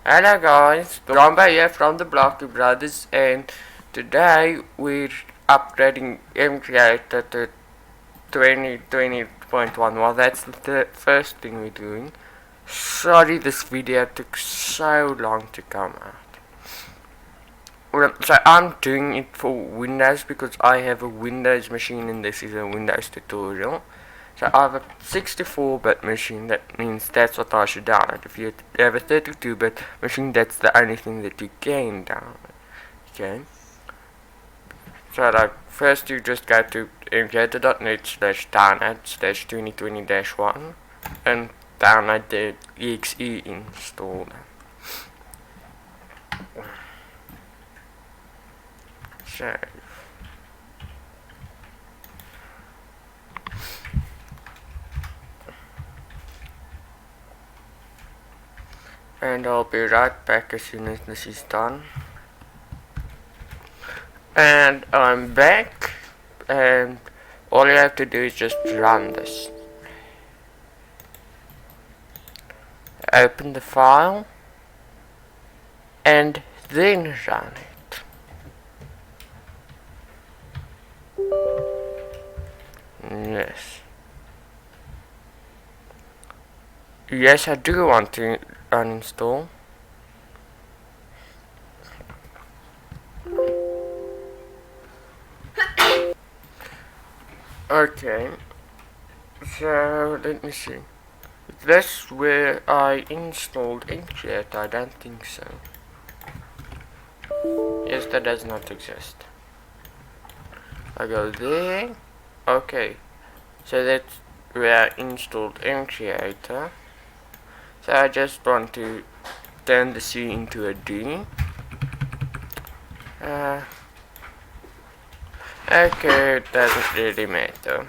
Hello guys, Romba here from the Blocky Brothers, and today we're upgrading Mcreator to 2020.1. Well, that's the first thing we're doing. Sorry this video took so long to come out. Well, so I'm doing it for Windows because I have a Windows machine and this is a Windows tutorial. So I have a 64-bit machine, that means that's what I should download. If you have a 32-bit machine, that's the only thing that you can download. Okay? So like, first you just go to mcreator.net/download/2020-1 and download the exe installer. So and I'll be right back as soon as this is done. And I'm back, and all you have to do is just run this. Open the file and then run it. Yes. Yes, I do want to uninstall. Okay, so let me see. Is this where I installed Mcreator? I don't think so. Yes, that does not exist. I go there. Okay, so that's where I installed Mcreator. So I just want to turn the C into a D. Okay, it doesn't really matter.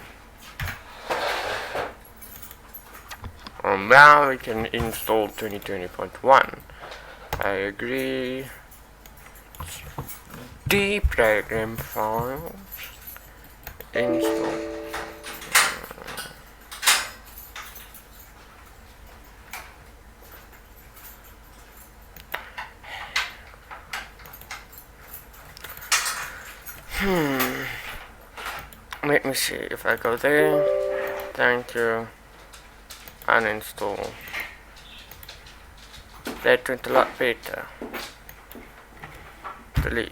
Now we can install 2020.1. I agree. Deprogram files. Install. Let me see if I go there. Thank you. Uninstall. That went a lot better. Delete.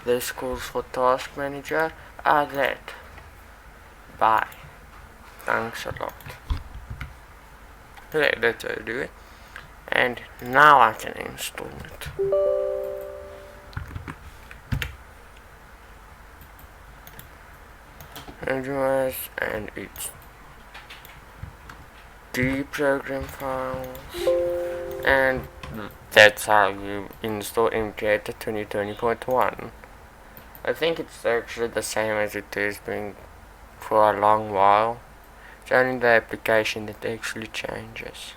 This calls for task manager. Add that. Bye. Thanks a lot. Okay, that's how I do it. And now I can install it. And it's deprogram files, and that's how you install Mcreator 2020.1. I think it's actually the same as it has been for a long while. It's only the application that actually changes.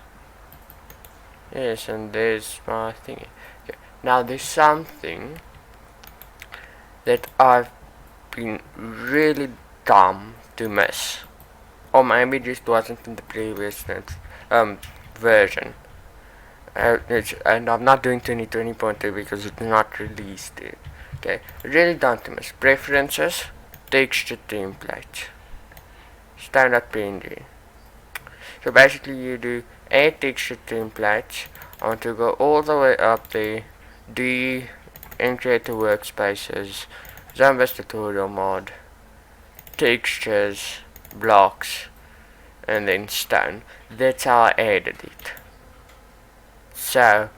Yes, and there's my thing. Okay. Now there's something that I've been really dumb to miss, or maybe it just wasn't in the previous version. And I'm not doing 2020.2 because it's not released yet. Okay, really dumb to miss. Preferences, texture template, standard.png. So basically you do add texture templates. I want to go all the way up there. D, Mcreator workspaces, Zombies tutorial mod, textures, blocks, and then stone. That's how I added it. So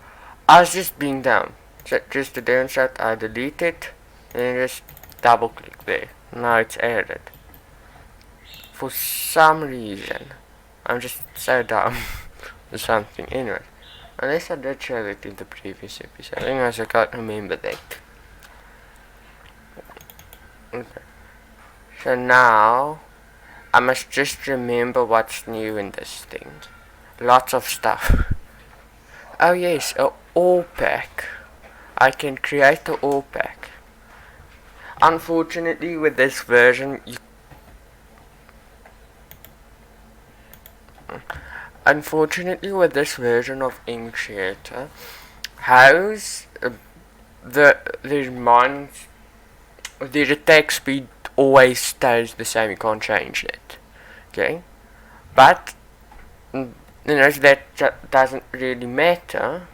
I was just being dumb. So just to demonstrate, I delete it and just double click there. Now it's added. For some reason, I'm just so dumb or something. Anyway, unless I did show it in the previous episode. Anyways, I can't remember that. Okay. So now I must just remember what's new in this thing. Lots of stuff. Oh yes, a ore pack. I can create a ore pack. Unfortunately, with this version, of Mcreator, how's the mines, the attack speed always stays the same. You can't change it. Okay, but that doesn't really matter.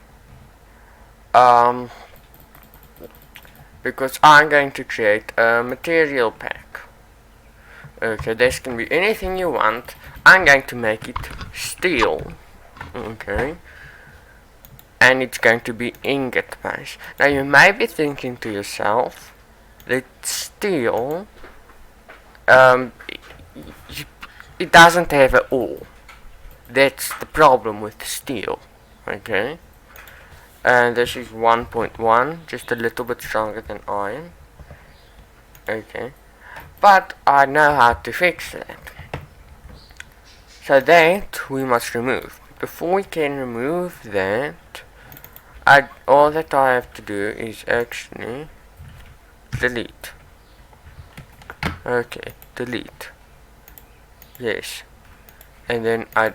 Because I'm going to create a material pack. Okay, this can be anything you want. I'm going to make it steel. Okay. And it's going to be ingot based. Now you may be thinking to yourself that steel, it doesn't have an ore. That's the problem with steel. Okay. And this is 1.1, just a little bit stronger than iron. Okay. But I know how to fix that. So that we must remove. Before we can remove that, all that I have to do is actually delete. Okay, delete. Yes. And then I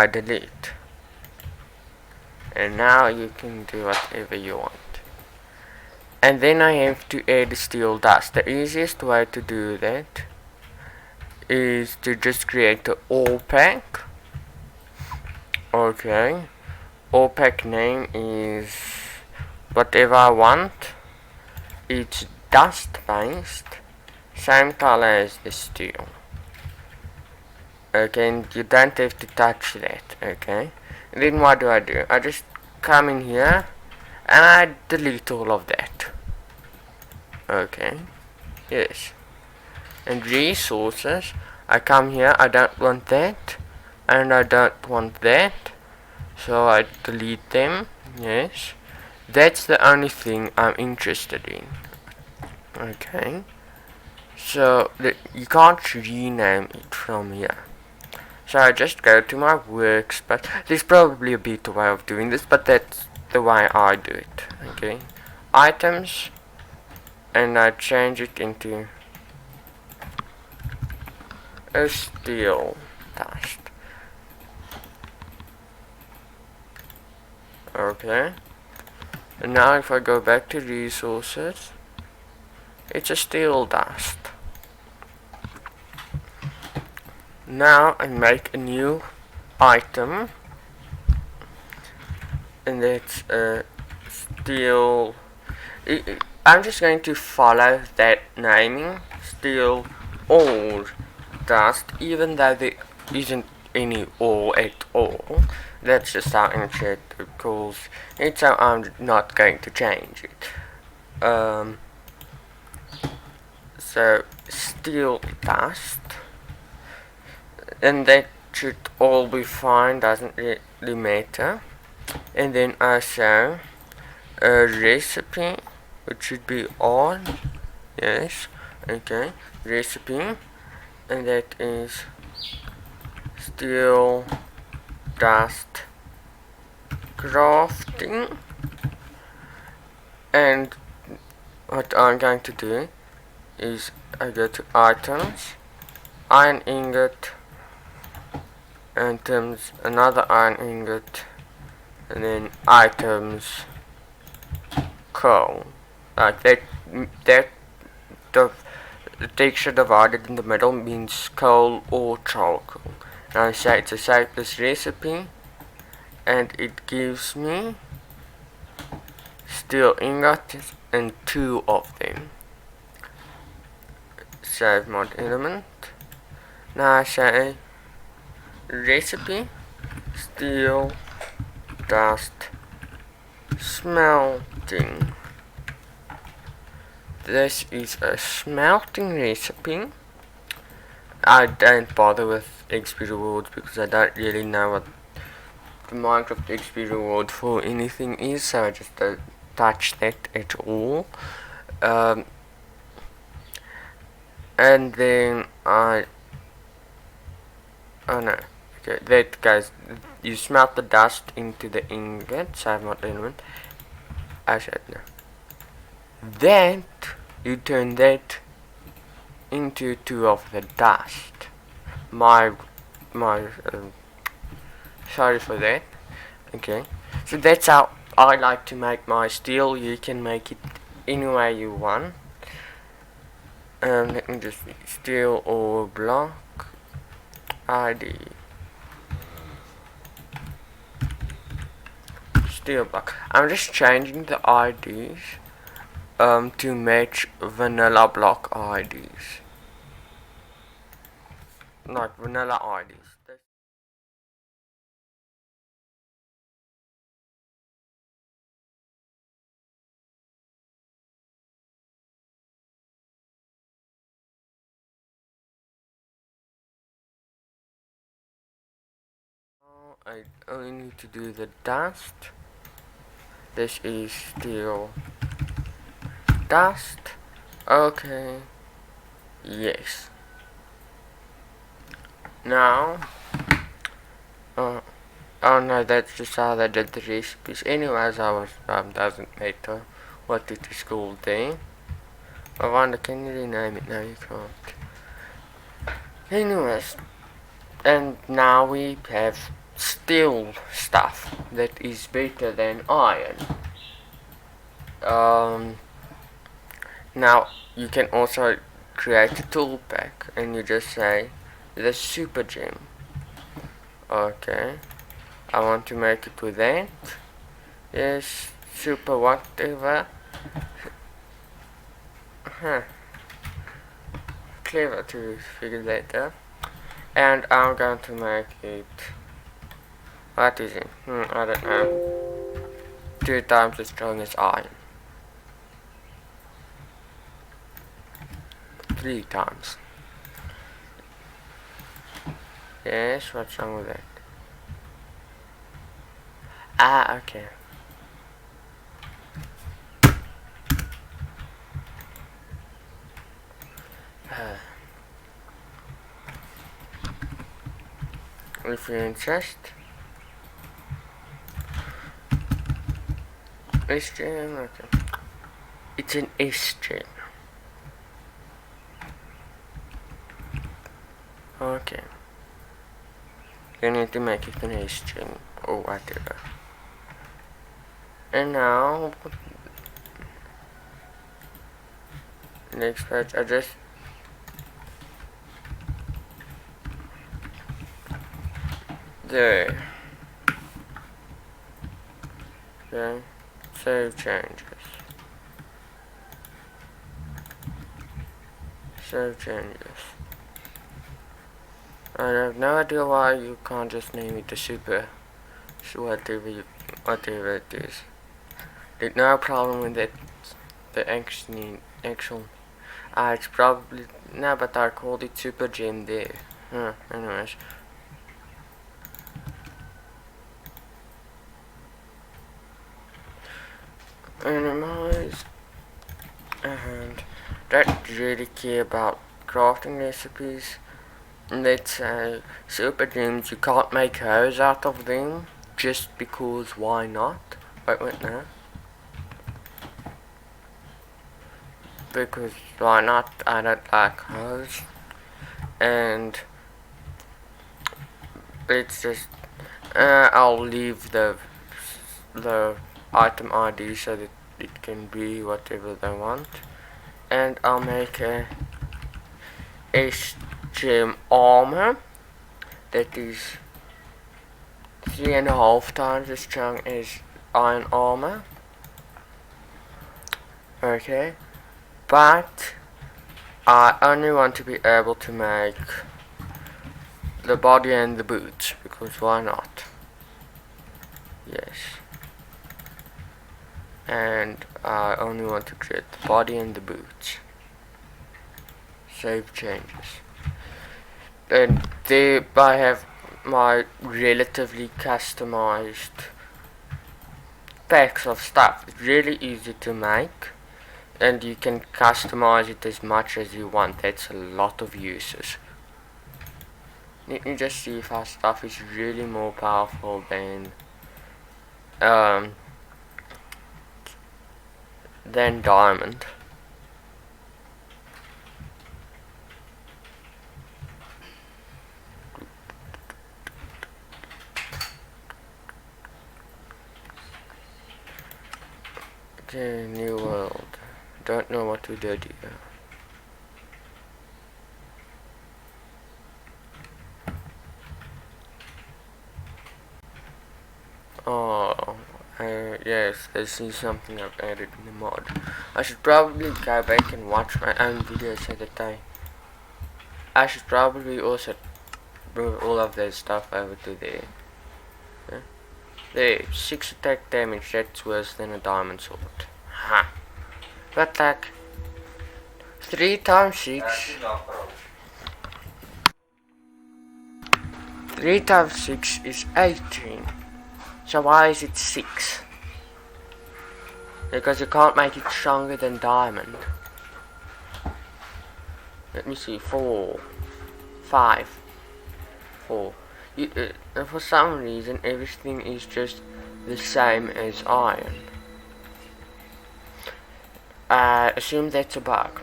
delete. And now you can do whatever you want. And then I have to add steel dust. The easiest way to do that is to just create the ore pack. Okay. Ore pack name is whatever I want. It's dust based. Same color as the steel. Okay, and you don't have to touch that. Okay. And then what do? I just come in here and I delete all of that. Okay. Yes. And resources, I come here, I don't want that, and I don't want that, so I delete them. Yes. That's the only thing I'm interested in. Okay. So you can't rename it from here. So I just go to my workspace. There's probably a better way of doing this, but that's the way I do it. Okay. Items, and I change it into a steel dust. Okay. And now if I go back to resources, it's a steel dust. Now I make a new item, and it's a steel. I'm just going to follow that naming, steel ore dust, even though there isn't any ore at all. That's just how Mcreator calls it, so I'm not going to change it. So steel dust, and that should all be fine, doesn't really matter. And then I show a recipe, which should be on. Yes. Okay. Recipe, and that is steel dust crafting. And what I'm going to do is I go to items, iron ingot, items, another iron ingot, and then items, coal. Like that the texture divided in the middle means coal or charcoal. And I say to save this recipe, and it gives me steel ingots and 2 of them. Save mod element. Now I say recipe steel dust smelting. This is a smelting recipe. I don't bother with XP rewards because I don't really know what the Minecraft XP reward for anything is, so I just don't touch that at all. And then oh no, okay, that guys, you smelt the dust into the ingot, save mod element. I said no. Then you turn that into 2 of the dust. My sorry for that. Okay, so that's how I like to make my steel. You can make it any way you want. Let me just see. Steel or block ID. Steel block. I'm just changing the IDs to match vanilla block IDs. Like vanilla IDs. I only need to do the dust. This is steel dust. Okay. Yes. Now, oh no, that's just how they did the recipes. Anyways, I was doesn't matter what it is called there. I wonder, can you rename it? No, you can't. Anyways, and now we have steel stuff that is better than iron. Now you can also create a tool pack, and you just say the super gem. Okay, I want to make it with that. Yes, super whatever. Huh. Clever to figure that out. And I'm going to make it. What is it? I don't know. 2 times as strong as iron. 3 times. Yes, what's wrong with that? Ah, okay. If you're interested. S-gem, okay. It's an S-gem. Okay. You need to make it an S-gem or whatever. And now, next page, I just there. Okay. Save changes. Save changes. I have no idea why you can't just name it the super. So whatever it is. There's no problem with it. The actual it's probably no, but I called it super gem there. Anyways. Anyways, and don't really care about crafting recipes. Let's say super gems, you can't make hose out of them just because why not? Wait, no. Because why not? I don't like hose. And let's just I'll leave the item ID so that it can be whatever they want, and I'll make a gem armor that is 3.5 times as strong as iron armor. Okay, but I only want to be able to make the body and the boots, because why not? Yes. And I only want to create the body and the boots. Save changes. And there I have my relatively customized packs of stuff. It's really easy to make, and you can customize it as much as you want. That's a lot of uses. Let me just see if our stuff is really more powerful than diamond. Okay, new world. Don't know what we did here. Oh, yes, this is something I've added in the mod. I should probably go back and watch my own videos at a time. I should probably also move all of this stuff over to there. Yeah. There, 6 attack damage, that's worse than a diamond sword. Ha! But like, 3 times 6. 3 times 6 is 18. So why is it 6? Because you can't make it stronger than diamond. Let me see, 4, 5, 4. For some reason everything is just the same as iron. I assume that's a bug.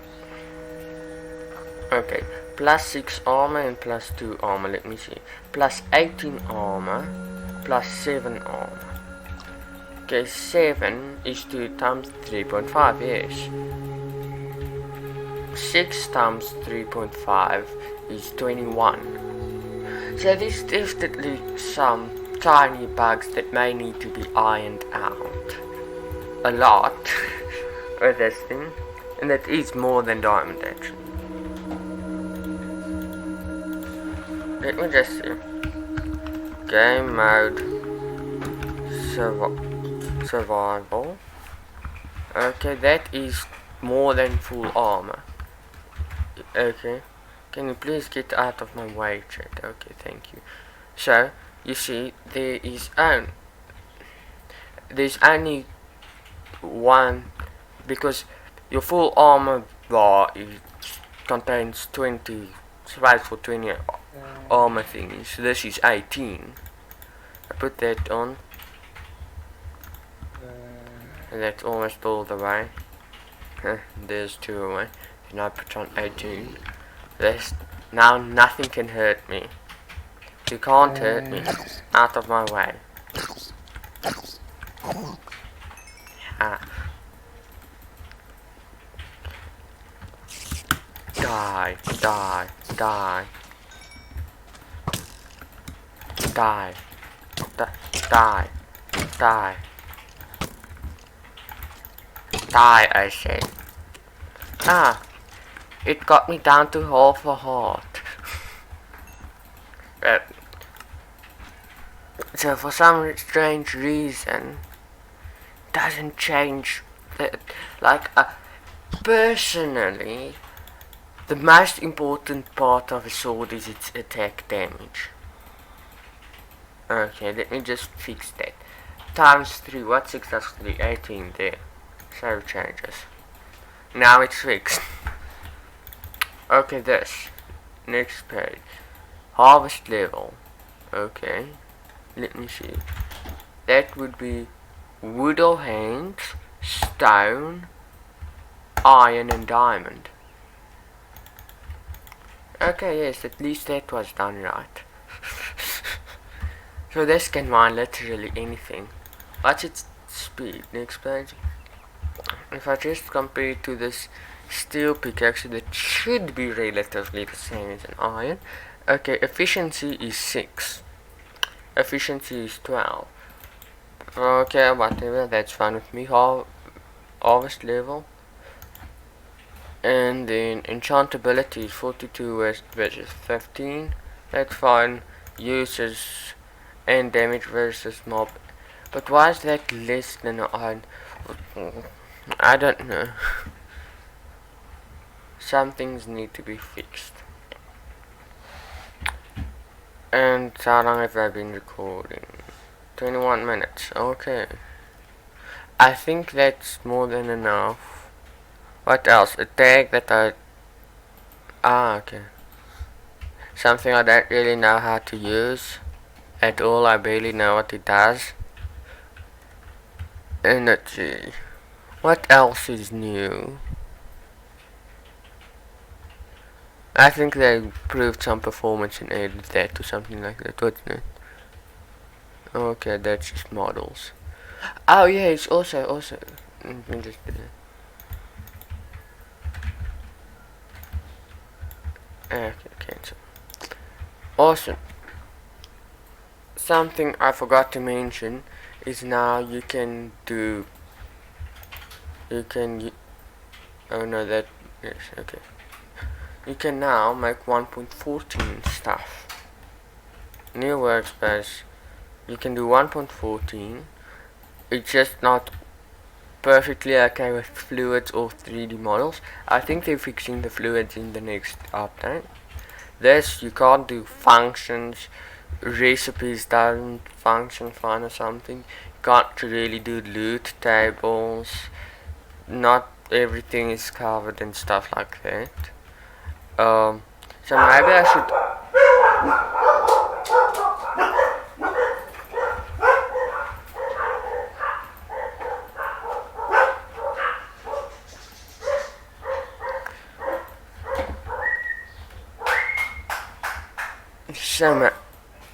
Okay, plus 6 armor and plus 2 armor, let me see. Plus 18 armor, plus 7 armor. Okay, 7 is 2 times 3.5, yes. 6 times 3.5 is 21. So there's definitely some tiny bugs that may need to be ironed out. A lot with this thing. And that is more than diamond actually. Let me just see. Game mode survival. Okay, that is more than full armor. Okay, can you please get out of my way, chat? Okay, thank you. So you see, there's only one, because your full armor bar contains 20 space for 20 armor thingies. This is 18. I put that on. And that's almost all the way. There's 2 away. And I put on 18. Now nothing can hurt me. You can't hurt me. Out of my way. Ah. Die, die, die. Die. Die. Die. Die, I say. Ah. It got me down to half a heart. So for some strange reason, doesn't change. Personally, the most important part of a sword is its attack damage. Okay, let me just fix that. Times 3, what's 6 plus 3? 18 there. Save changes. Now it's fixed. Okay, this. Next page. Harvest level. Okay. Let me see. That would be wood or hands, stone, iron and diamond. Okay, yes, at least that was done right. So this can mine literally anything. What's its speed? Next page. If I just compare it to this steel pickaxe, that should be relatively the same as an iron. Okay, efficiency is 6. Efficiency is 12. Okay, whatever, that's fine with me. Harvest level. And then enchantability is 42 versus 15. That's fine. Uses and damage versus mob. But why is that less than an iron? I don't know. Some things need to be fixed. And how long have I been recording? 21 minutes. Okay. I think that's more than enough. What else? A tag that okay. Something I don't really know how to use at all. I barely know what it does. Energy. What else is new? I think they improved some performance and added that or something like that, wasn't it? Okay, that's just models. Oh yeah, it's also let me just okay, cancel. Awesome. Something I forgot to mention is now you can oh no, that yes, okay. You can now make 1.14 stuff. New workspace. You can do 1.14. It's just not perfectly okay with fluids or 3D models. I think they're fixing the fluids in the next update. This, you can't do functions, recipes doesn't function fine or something. You can't really do loot tables. Not everything is covered and stuff like that. So maybe I should.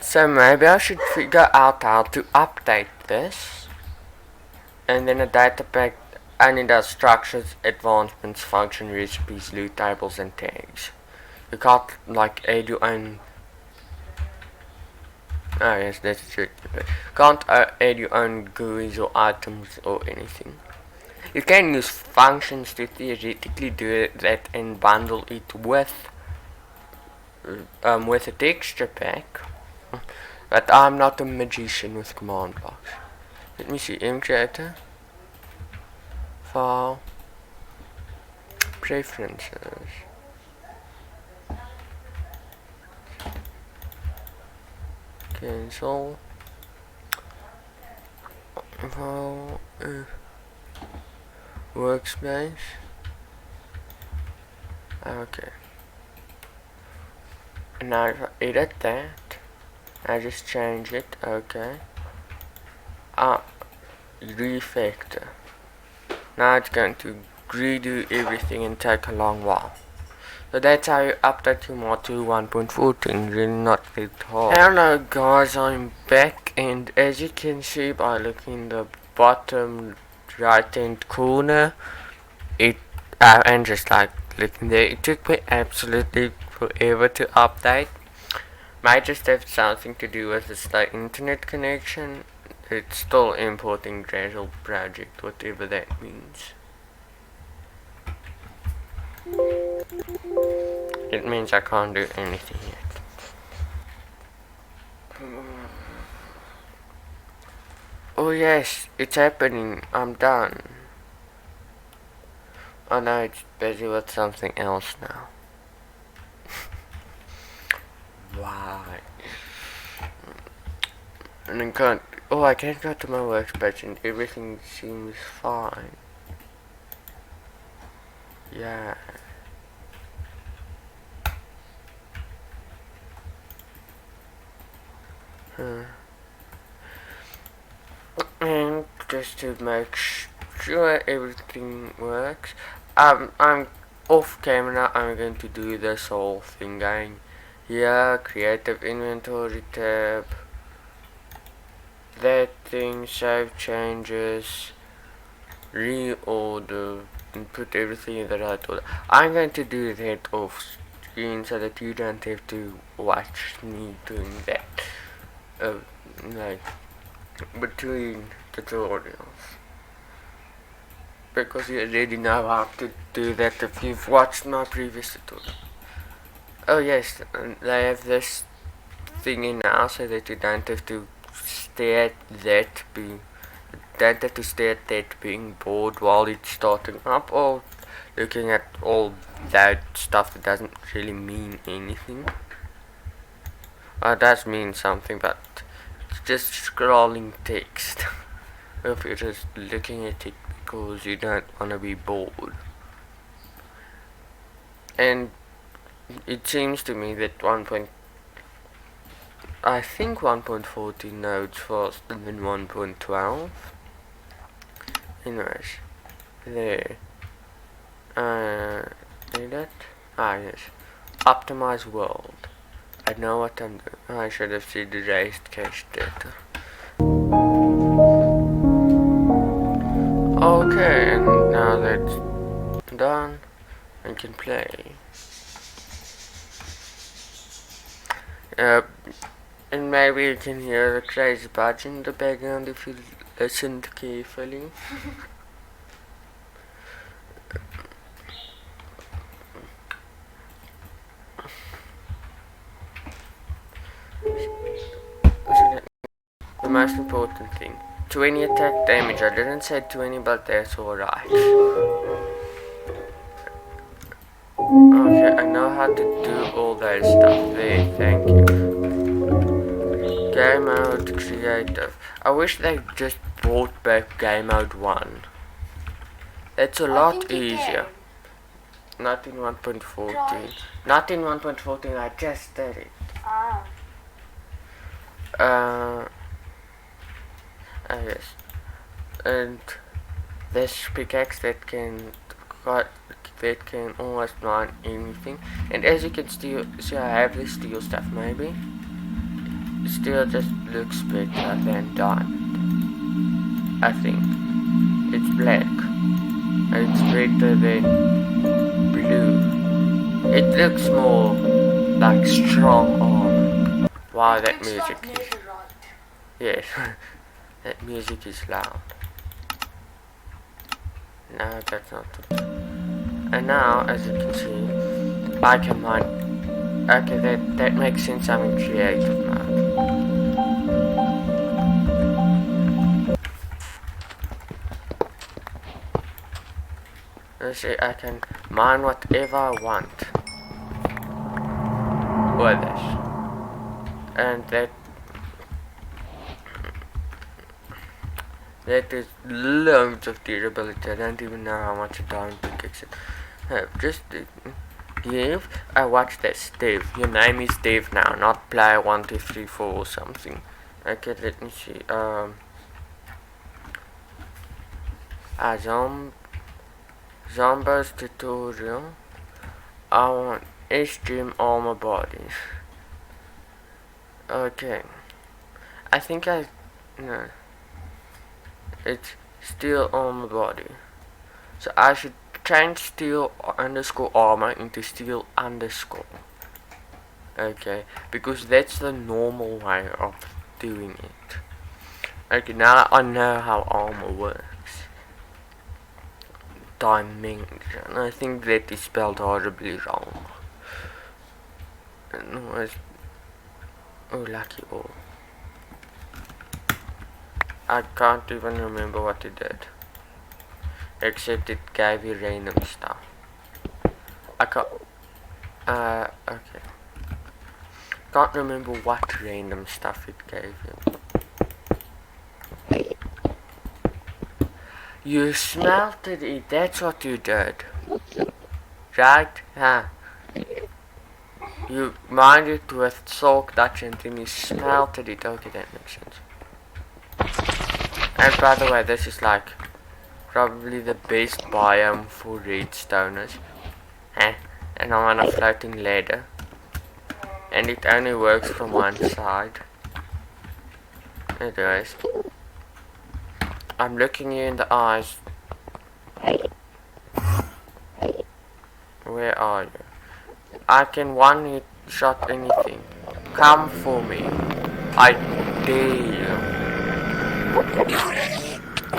So maybe I should figure out how to update this, and then a data pack only does structures, advancements, function, recipes, loot tables, and tags. You can't like add your own. Oh yes, that's true. Can't add your own GUIs or items or anything. You can use functions to theoretically do that and bundle it with a texture pack. But I'm not a magician with command blocks. Let me see, Mcreator, file, preferences. Cancel. File, workspace. Okay. And now if I edit that, I just change it. Okay. Refactor. Now it's going to redo everything and take a long while. So that's how you update your mod to 1.14, really not that hard. Hello guys, I'm back, and as you can see by looking in the bottom right hand corner, and just like looking there, it took me absolutely forever to update. Might just have something to do with the slow internet connection. It's still importing gradual project, whatever that means. It means I can't do anything yet. Oh yes, it's happening. I'm done. Oh no, it's busy with something else now. Why? And I can't. Oh, I can't go to my workspace and everything seems fine. Yeah. And just to make sure everything works, I'm off camera. I'm going to do this whole thing going here, creative inventory tab, that thing, save changes, reorder, and put everything in the right order. I'm going to do that off screen so that you don't have to watch me doing that. Like between tutorials, because you already know how to do that if you've watched my previous tutorial. Oh yes, they have this thing in now so that you don't have to stare at that being bored while it's starting up, or looking at all that stuff that doesn't really mean anything. Well, it does mean something, but it's just scrolling text. if you're just looking at it because you don't want to be bored. And it seems to me that I think 1.14 loads faster than 1.12. Anyways, there. Need it? Ah, yes. Optimize world. I know what I'm doing. I should have seen the raised cache data. Okay, and now that's done, I can play. And maybe you can hear the crazy badge in the background if you listen carefully. The most important thing, 20 attack damage. I didn't say 20, but that's alright. Okay, I know how to do all that stuff there, thank you. Game mode creative. I wish they just brought back game mode 1. It's a lot easier. Not in 1.14. Not in 1.14, I just did it. Yes. And this pickaxe that can almost mine anything. And as you can see, I have the steel stuff. Maybe steel just looks better than diamond. I think it's black. And it's better than blue. It looks more like strong armor. Wow, that music is... Yes, that music is loud. No, that's not it. And now, as you can see, I can mine. Okay, that makes sense. I'm in creative mode. Let's see, I can mine whatever I want with this, and that is loads of durability. I don't even know how much a diamond pickaxe is. Just Dave. Watch this, Dave. Your name is Dave now, not player 1234 or something. Okay, let me see. Zombies tutorial. I want extreme armor bodies. Okay. I think no. It's steel armor body. So I should change steel underscore armor into steel underscore. Okay, because that's the normal way of doing it. Okay, now I know how armor works. Dimension. I think that is spelled horribly wrong. Oh, lucky all. I can't even remember what it did. Except it gave you random stuff. I can't... okay. Can't remember what random stuff it gave you. You smelted it, that's what you did. Right? Huh? You mined it with salt Dutch and then you smelted it. Okay, that makes sense. And by the way, this is like probably the best biome for redstoners. And I'm on a floating ladder. And it only works from one side. Anyways, I'm looking you in the eyes. Where are you? I can one-hit shot anything. Come for me. I dare you.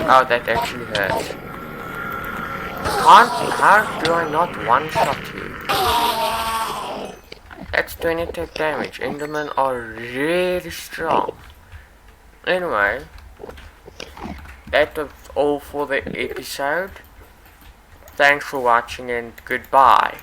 Oh, that actually hurts. How do I not one-shot you? That's 20 attack damage. Endermen are really strong. Anyway, that was all for the episode. Thanks for watching and goodbye.